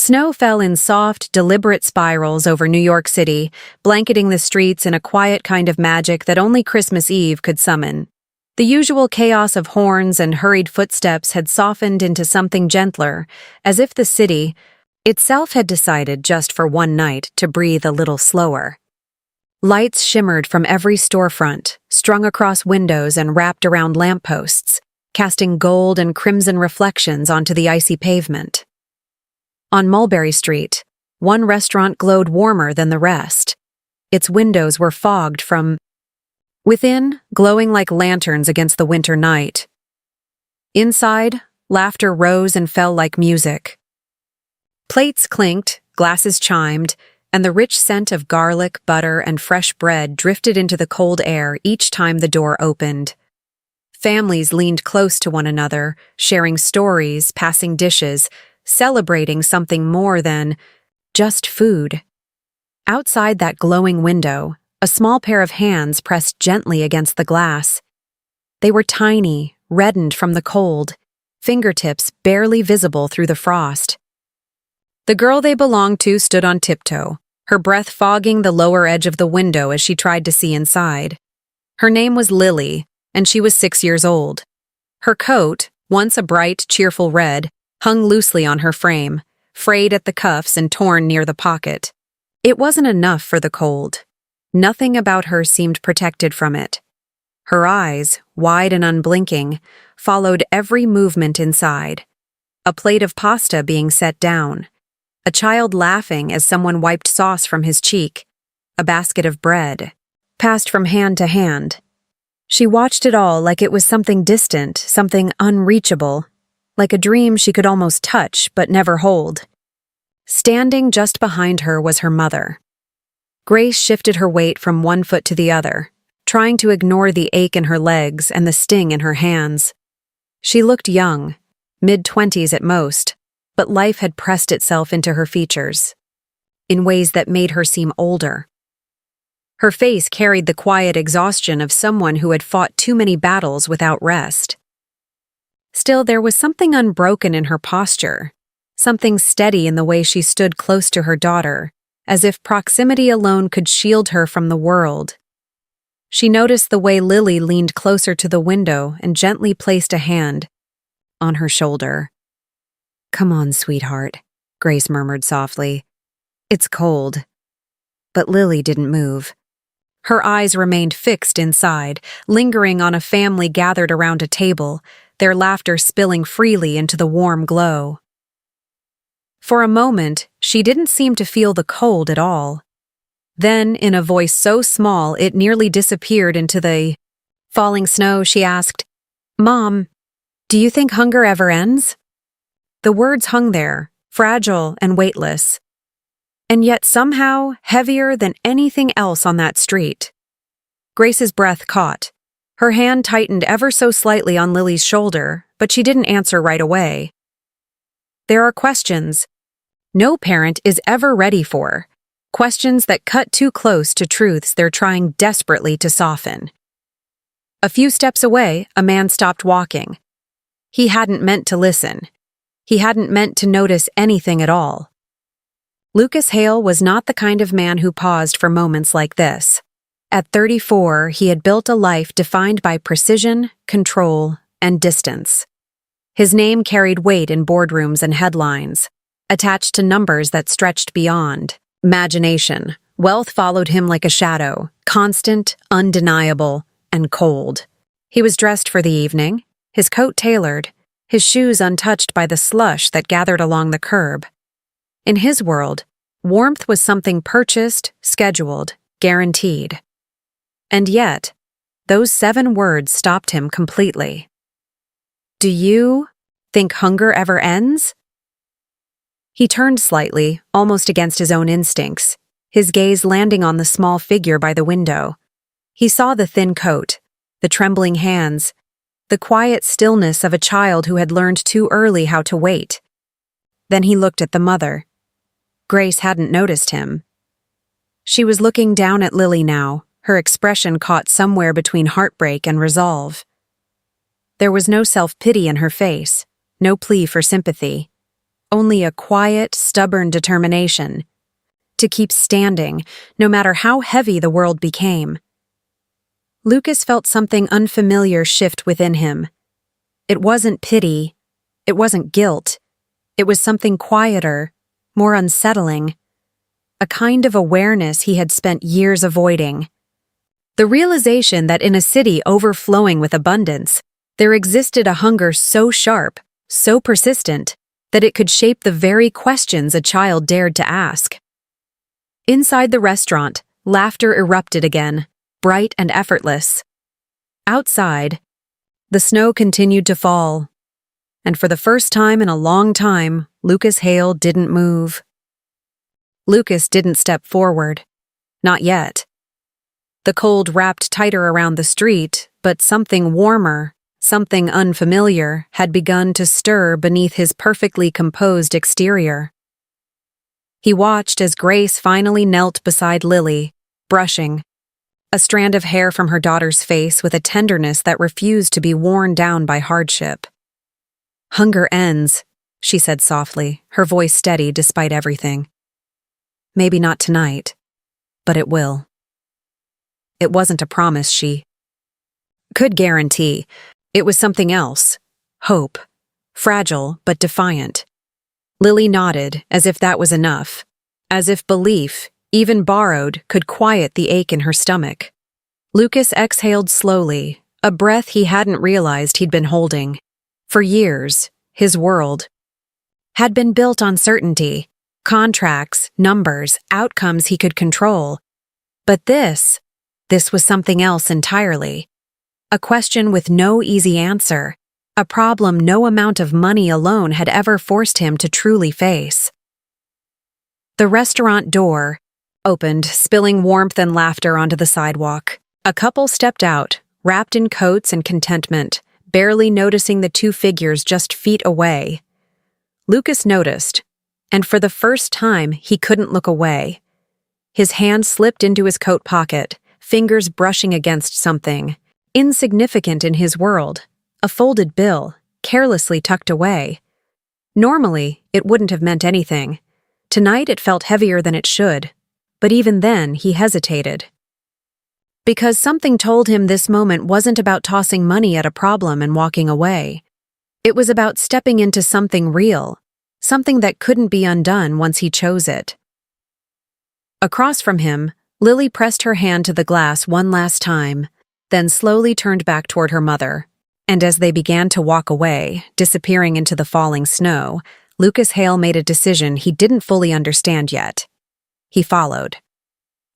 Snow fell in soft, deliberate spirals over New York City, blanketing the streets in a quiet kind of magic that only Christmas Eve could summon. The usual chaos of horns and hurried footsteps had softened into something gentler, as if the city itself had decided just for one night to breathe a little slower. Lights shimmered from every storefront, strung across windows and wrapped around lampposts, casting gold and crimson reflections onto the icy pavement. On Mulberry Street, one restaurant glowed warmer than the rest. Its windows were fogged from within, glowing like lanterns against the winter night. Inside, laughter rose and fell like music. Plates clinked, glasses chimed, and the rich scent of garlic, butter, and fresh bread drifted into the cold air each time the door opened. Families leaned close to one another, sharing stories, passing dishes, celebrating something more than just food. Outside that glowing window, a small pair of hands pressed gently against the glass. They were tiny, reddened from the cold, fingertips barely visible through the frost. The girl they belonged to stood on tiptoe, her breath fogging the lower edge of the window as she tried to see inside. Her name was Lily, and she was 6 years old. Her coat, once a bright, cheerful red, hung loosely on her frame, frayed at the cuffs and torn near the pocket. It wasn't enough for the cold. Nothing about her seemed protected from it. Her eyes, wide and unblinking, followed every movement inside. A plate of pasta being set down. A child laughing as someone wiped sauce from his cheek. A basket of bread, passed from hand to hand. She watched it all like it was something distant, something unreachable, like a dream she could almost touch but never hold. Standing just behind her was her mother. Grace shifted her weight from one foot to the other, trying to ignore the ache in her legs and the sting in her hands. She looked young, mid-20s at most, but life had pressed itself into her features, in ways that made her seem older. Her face carried the quiet exhaustion of someone who had fought too many battles without rest. Still, there was something unbroken in her posture, something steady in the way she stood close to her daughter, as if proximity alone could shield her from the world. She noticed the way Lily leaned closer to the window and gently placed a hand on her shoulder. "Come on, sweetheart," Grace murmured softly. "It's cold." But Lily didn't move. Her eyes remained fixed inside, lingering on a family gathered around a table, their laughter spilling freely into the warm glow. For a moment, she didn't seem to feel the cold at all. Then, in a voice so small it nearly disappeared into the falling snow, she asked, "Mom, do you think hunger ever ends?" The words hung there, fragile and weightless, and yet somehow heavier than anything else on that street. Grace's breath caught. Her hand tightened ever so slightly on Lily's shoulder, but she didn't answer right away. There are questions no parent is ever ready for, questions that cut too close to truths they're trying desperately to soften. A few steps away, a man stopped walking. He hadn't meant to listen. He hadn't meant to notice anything at all. Lucas Hale was not the kind of man who paused for moments like this. At 34, he had built a life defined by precision, control, and distance. His name carried weight in boardrooms and headlines, attached to numbers that stretched beyond imagination. Wealth followed him like a shadow, constant, undeniable, and cold. He was dressed for the evening, his coat tailored, his shoes untouched by the slush that gathered along the curb. In his world, warmth was something purchased, scheduled, guaranteed. And yet, those 7 words stopped him completely. "Do you think hunger ever ends?" He turned slightly, almost against his own instincts, his gaze landing on the small figure by the window. He saw the thin coat, the trembling hands, the quiet stillness of a child who had learned too early how to wait. Then he looked at the mother. Grace hadn't noticed him. She was looking down at Lily now, her expression caught somewhere between heartbreak and resolve. There was no self-pity in her face, no plea for sympathy, only a quiet, stubborn determination to keep standing, no matter how heavy the world became. Lucas felt something unfamiliar shift within him. It wasn't pity, it wasn't guilt, it was something quieter, more unsettling, a kind of awareness he had spent years avoiding. The realization that in a city overflowing with abundance, there existed a hunger so sharp, so persistent, that it could shape the very questions a child dared to ask. Inside the restaurant, laughter erupted again, bright and effortless. Outside, the snow continued to fall, and for the first time in a long time, Lucas Hale didn't move. Lucas didn't step forward. Not yet. The cold wrapped tighter around the street, but something warmer, something unfamiliar, had begun to stir beneath his perfectly composed exterior. He watched as Grace finally knelt beside Lily, brushing a strand of hair from her daughter's face with a tenderness that refused to be worn down by hardship. "Hunger ends," she said softly, her voice steady despite everything. "Maybe not tonight, but it will." It wasn't a promise she could guarantee. It was something else. Hope. Fragile, but defiant. Lily nodded, as if that was enough. As if belief, even borrowed, could quiet the ache in her stomach. Lucas exhaled slowly, a breath he hadn't realized he'd been holding. For years, his world had been built on certainty, contracts, numbers, outcomes he could control. But this was something else entirely. A question with no easy answer, a problem no amount of money alone had ever forced him to truly face. The restaurant door opened, spilling warmth and laughter onto the sidewalk. A couple stepped out, wrapped in coats and contentment, barely noticing the two figures just feet away. Lucas noticed, and for the first time he couldn't look away. His hand slipped into his coat pocket, fingers brushing against something insignificant in his world, a folded bill, carelessly tucked away. Normally, it wouldn't have meant anything. Tonight it felt heavier than it should, but even then he hesitated. Because something told him this moment wasn't about tossing money at a problem and walking away. It was about stepping into something real, something that couldn't be undone once he chose it. Across from him, Lily pressed her hand to the glass one last time, then slowly turned back toward her mother. And as they began to walk away, disappearing into the falling snow, Lucas Hale made a decision he didn't fully understand yet. He followed.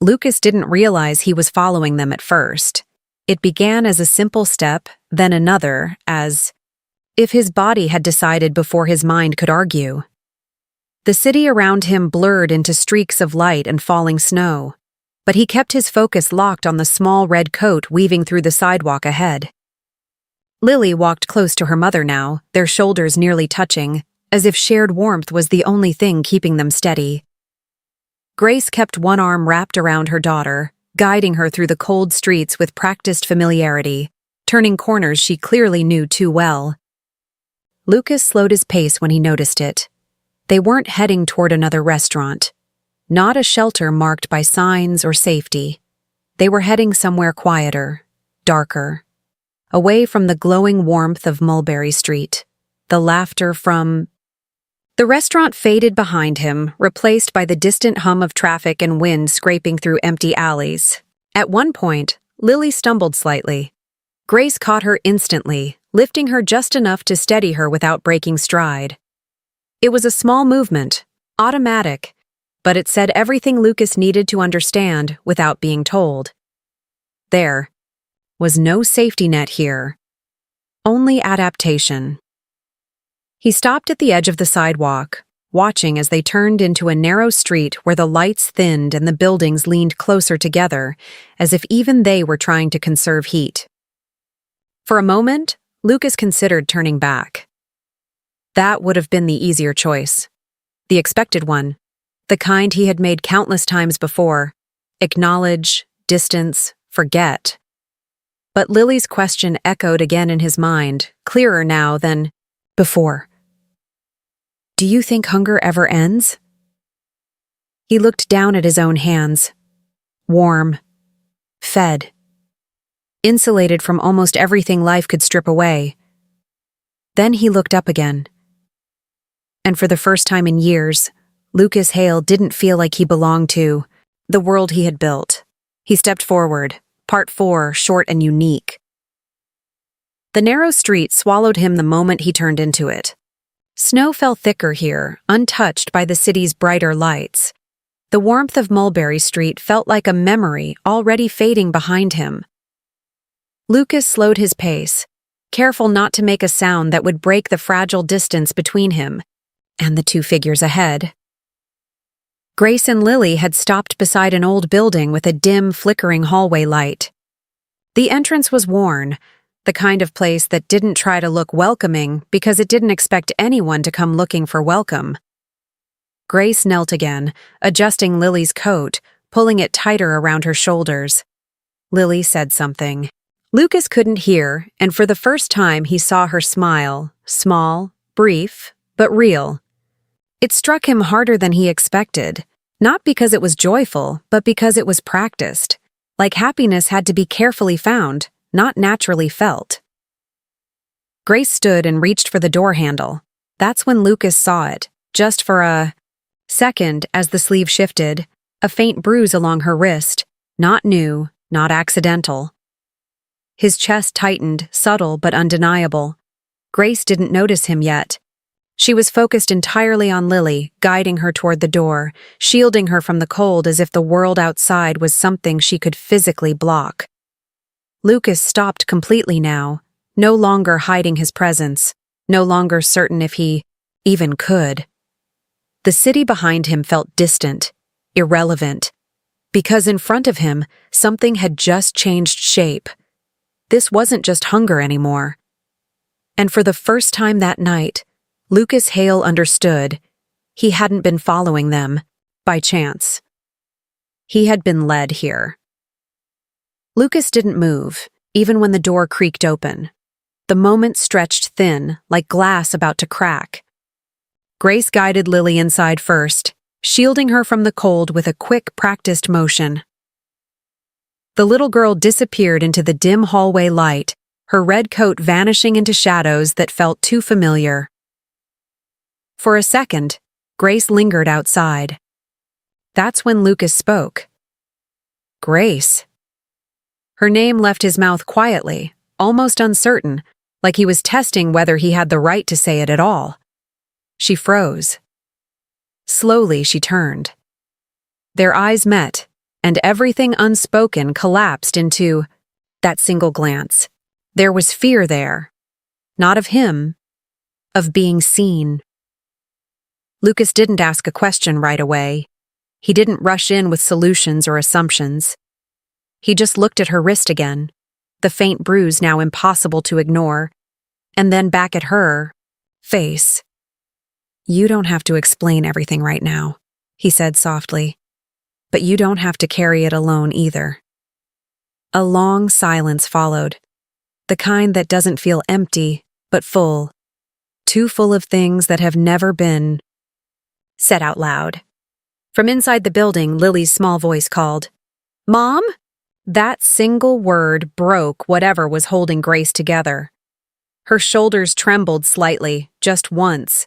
Lucas didn't realize he was following them at first. It began as a simple step, then another, as if his body had decided before his mind could argue. The city around him blurred into streaks of light and falling snow, but he kept his focus locked on the small red coat weaving through the sidewalk ahead. Lily walked close to her mother now, their shoulders nearly touching, as if shared warmth was the only thing keeping them steady. Grace kept one arm wrapped around her daughter, guiding her through the cold streets with practiced familiarity, turning corners she clearly knew too well. Lucas slowed his pace when he noticed it. They weren't heading toward another restaurant. Not a shelter marked by signs or safety. They were heading somewhere quieter, darker, away from the glowing warmth of Mulberry Street, the laughter from... The restaurant faded behind him, replaced by the distant hum of traffic and wind scraping through empty alleys. At one point, Lily stumbled slightly. Grace caught her instantly, lifting her just enough to steady her without breaking stride. It was a small movement, automatic, but it said everything Lucas needed to understand without being told. There was no safety net here, only adaptation. He stopped at the edge of the sidewalk, watching as they turned into a narrow street where the lights thinned and the buildings leaned closer together, as if even they were trying to conserve heat. For a moment, Lucas considered turning back. That would have been the easier choice. The expected one. The kind he had made countless times before. Acknowledge, distance, forget. But Lily's question echoed again in his mind, clearer now than before. "Do you think hunger ever ends?" He looked down at his own hands. Warm. Fed. Insulated from almost everything life could strip away. Then he looked up again. And for the first time in years, Lucas Hale didn't feel like he belonged to the world he had built. He stepped forward, Part 4, short and unique. The narrow street swallowed him the moment he turned into it. Snow fell thicker here, untouched by the city's brighter lights. The warmth of Mulberry Street felt like a memory already fading behind him. Lucas slowed his pace, careful not to make a sound that would break the fragile distance between him and the two figures ahead. Grace and Lily had stopped beside an old building with a dim, flickering hallway light. The entrance was worn, the kind of place that didn't try to look welcoming because it didn't expect anyone to come looking for welcome. Grace knelt again, adjusting Lily's coat, pulling it tighter around her shoulders. Lily said something. Lucas couldn't hear, and for the first time he saw her smile, small, brief, but real. It struck him harder than he expected, not because it was joyful, but because it was practiced. Like happiness had to be carefully found, not naturally felt. Grace stood and reached for the door handle. That's when Lucas saw it, just for a second as the sleeve shifted, a faint bruise along her wrist, not new, not accidental. His chest tightened, subtle but undeniable. Grace didn't notice him yet. She was focused entirely on Lily, guiding her toward the door, shielding her from the cold as if the world outside was something she could physically block. Lucas stopped completely now, no longer hiding his presence, no longer certain if he even could. The city behind him felt distant, irrelevant, because in front of him, something had just changed shape. This wasn't just hunger anymore. And for the first time that night, Lucas Hale understood he hadn't been following them by chance. He had been led here. Lucas didn't move, even when the door creaked open. The moment stretched thin, like glass about to crack. Grace guided Lily inside first, shielding her from the cold with a quick, practiced motion. The little girl disappeared into the dim hallway light, her red coat vanishing into shadows that felt too familiar. For a second, Grace lingered outside. That's when Lucas spoke. Grace. Her name left his mouth quietly, almost uncertain, like he was testing whether he had the right to say it at all. She froze. Slowly she turned. Their eyes met, and everything unspoken collapsed into that single glance. There was fear there. Not of him, of being seen. Lucas didn't ask a question right away. He didn't rush in with solutions or assumptions. He just looked at her wrist again, the faint bruise now impossible to ignore, and then back at her face. You don't have to explain everything right now, he said softly, but you don't have to carry it alone either. A long silence followed, the kind that doesn't feel empty, but full, too full of things that have never been said out loud. From inside the building, Lily's small voice called, "Mom?" That single word broke whatever was holding Grace together. Her shoulders trembled slightly, just once.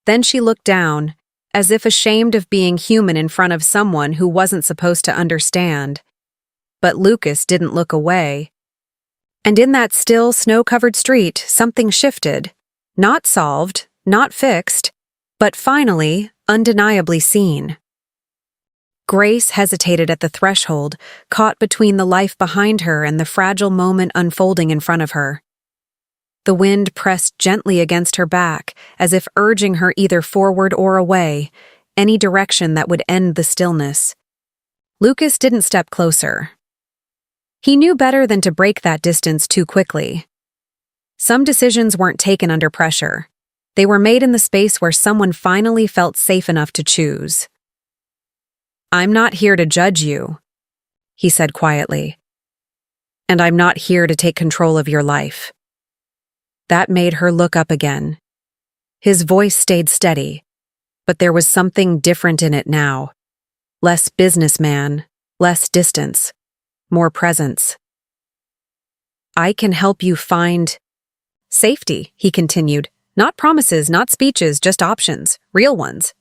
Then she looked down, as if ashamed of being human in front of someone who wasn't supposed to understand. But Lucas didn't look away. And in that still, snow-covered street, something shifted. Not solved, not fixed, but finally, undeniably seen. Grace hesitated at the threshold, caught between the life behind her and the fragile moment unfolding in front of her. The wind pressed gently against her back, as if urging her either forward or away, any direction that would end the stillness. Lucas didn't step closer. He knew better than to break that distance too quickly. Some decisions weren't taken under pressure. They were made in the space where someone finally felt safe enough to choose. "I'm not here to judge you," he said quietly. "And I'm not here to take control of your life." That made her look up again. His voice stayed steady, but there was something different in it now. Less businessman, less distance, more presence. "I can help you find safety," he continued. "Not promises, not speeches, just options, real ones."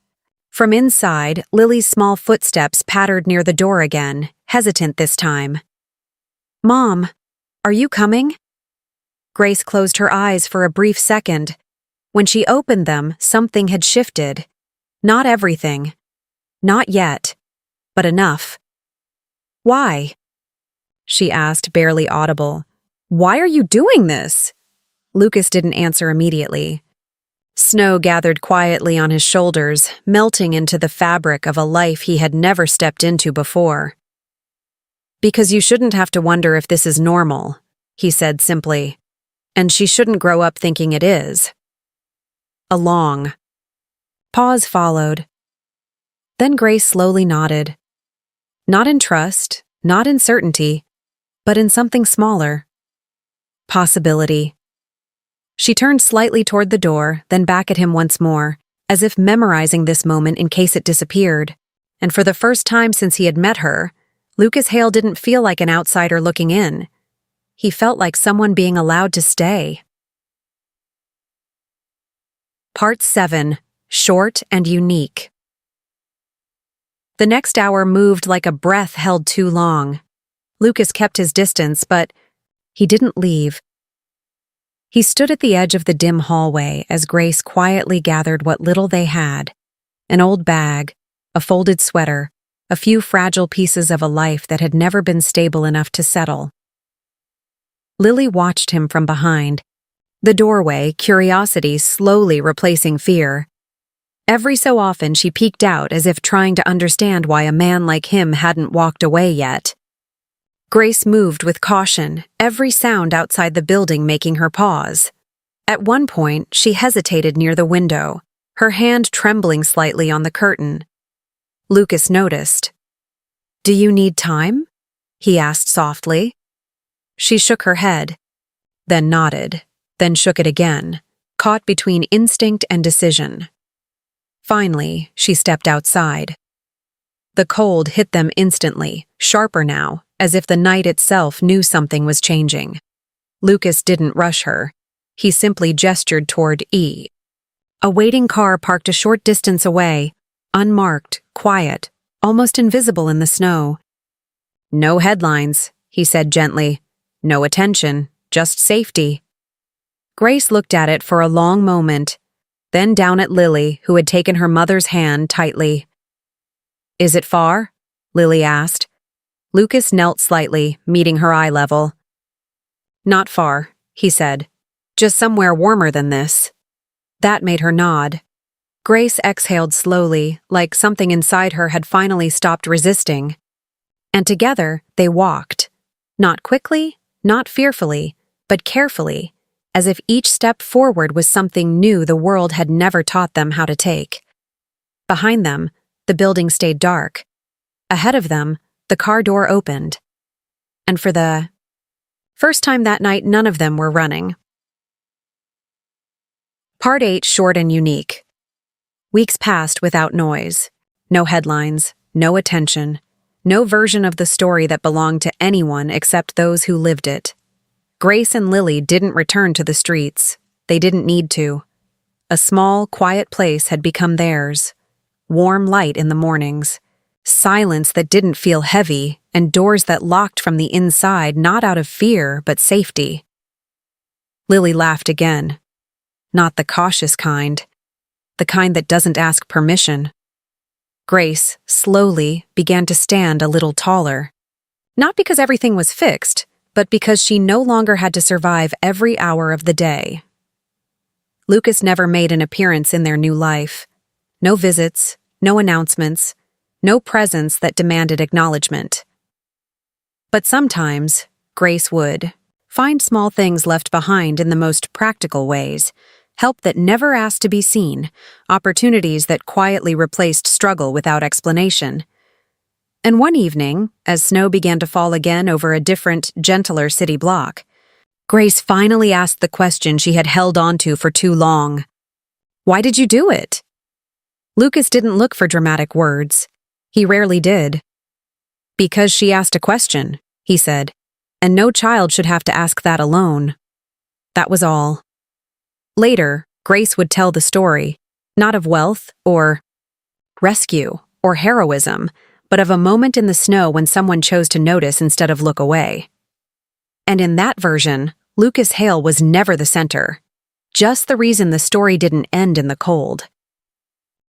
From inside, Lily's small footsteps pattered near the door again, hesitant this time. "Mom, are you coming?" Grace closed her eyes for a brief second. When she opened them, something had shifted. Not everything. Not yet. But enough. "Why?" she asked, barely audible. "Why are you doing this?" Lucas didn't answer immediately. Snow gathered quietly on his shoulders, melting into the fabric of a life he had never stepped into before. "Because you shouldn't have to wonder if this is normal," he said simply. "And she shouldn't grow up thinking it is." A long pause followed. Then Grace slowly nodded. Not in trust, not in certainty, but in something smaller. Possibility. She turned slightly toward the door, then back at him once more, as if memorizing this moment in case it disappeared. And for the first time since he had met her, Lucas Hale didn't feel like an outsider looking in. He felt like someone being allowed to stay. Part 7. Short and Unique. The next hour moved like a breath held too long. Lucas kept his distance, but he didn't leave. He stood at the edge of the dim hallway as Grace quietly gathered what little they had: an old bag, a folded sweater, a few fragile pieces of a life that had never been stable enough to settle. Lily watched him from behind, the doorway, curiosity slowly replacing fear. Every so often she peeked out as if trying to understand why a man like him hadn't walked away yet. Grace moved with caution, every sound outside the building making her pause. At one point, she hesitated near the window, her hand trembling slightly on the curtain. Lucas noticed. "Do you need time?" he asked softly. She shook her head, then nodded, then shook it again, caught between instinct and decision. Finally, she stepped outside. The cold hit them instantly, sharper now, as if the night itself knew something was changing. Lucas didn't rush her. He simply gestured toward E. A waiting car parked a short distance away, unmarked, quiet, almost invisible in the snow. "No headlines," he said gently. "No attention, just safety." Grace looked at it for a long moment, then down at Lily, who had taken her mother's hand tightly. "Is it far?" Lily asked. Lucas knelt slightly, meeting her eye level. "Not far," he said. "Just somewhere warmer than this." That made her nod. Grace exhaled slowly, like something inside her had finally stopped resisting. And together, they walked. Not quickly, not fearfully, but carefully, as if each step forward was something new the world had never taught them how to take. Behind them, the building stayed dark. Ahead of them, the car door opened. And for the first time that night, none of them were running. Part 8. Short and Unique. Weeks passed without noise. No headlines, no attention, no version of the story that belonged to anyone except those who lived it. Grace and Lily didn't return to the streets. They didn't need to. A small, quiet place had become theirs. Warm light in the mornings. Silence that didn't feel heavy, and doors that locked from the inside not out of fear but safety. Lily laughed again. Not the cautious kind. The kind that doesn't ask permission. Grace, slowly, began to stand a little taller. Not because everything was fixed, but because she no longer had to survive every hour of the day. Lucas never made an appearance in their new life. No visits, no announcements, no presence that demanded acknowledgement. But sometimes, Grace would find small things left behind in the most practical ways, help that never asked to be seen, opportunities that quietly replaced struggle without explanation. And one evening, as snow began to fall again over a different, gentler city block, Grace finally asked the question she had held on to for too long. Why did you do it? Lucas didn't look for dramatic words. He rarely did. Because she asked a question, he said, and no child should have to ask that alone. That was all. Later, Grace would tell the story, not of wealth or rescue or heroism, but of a moment in the snow when someone chose to notice instead of look away. And in that version, Lucas Hale was never the center. Just the reason the story didn't end in the cold.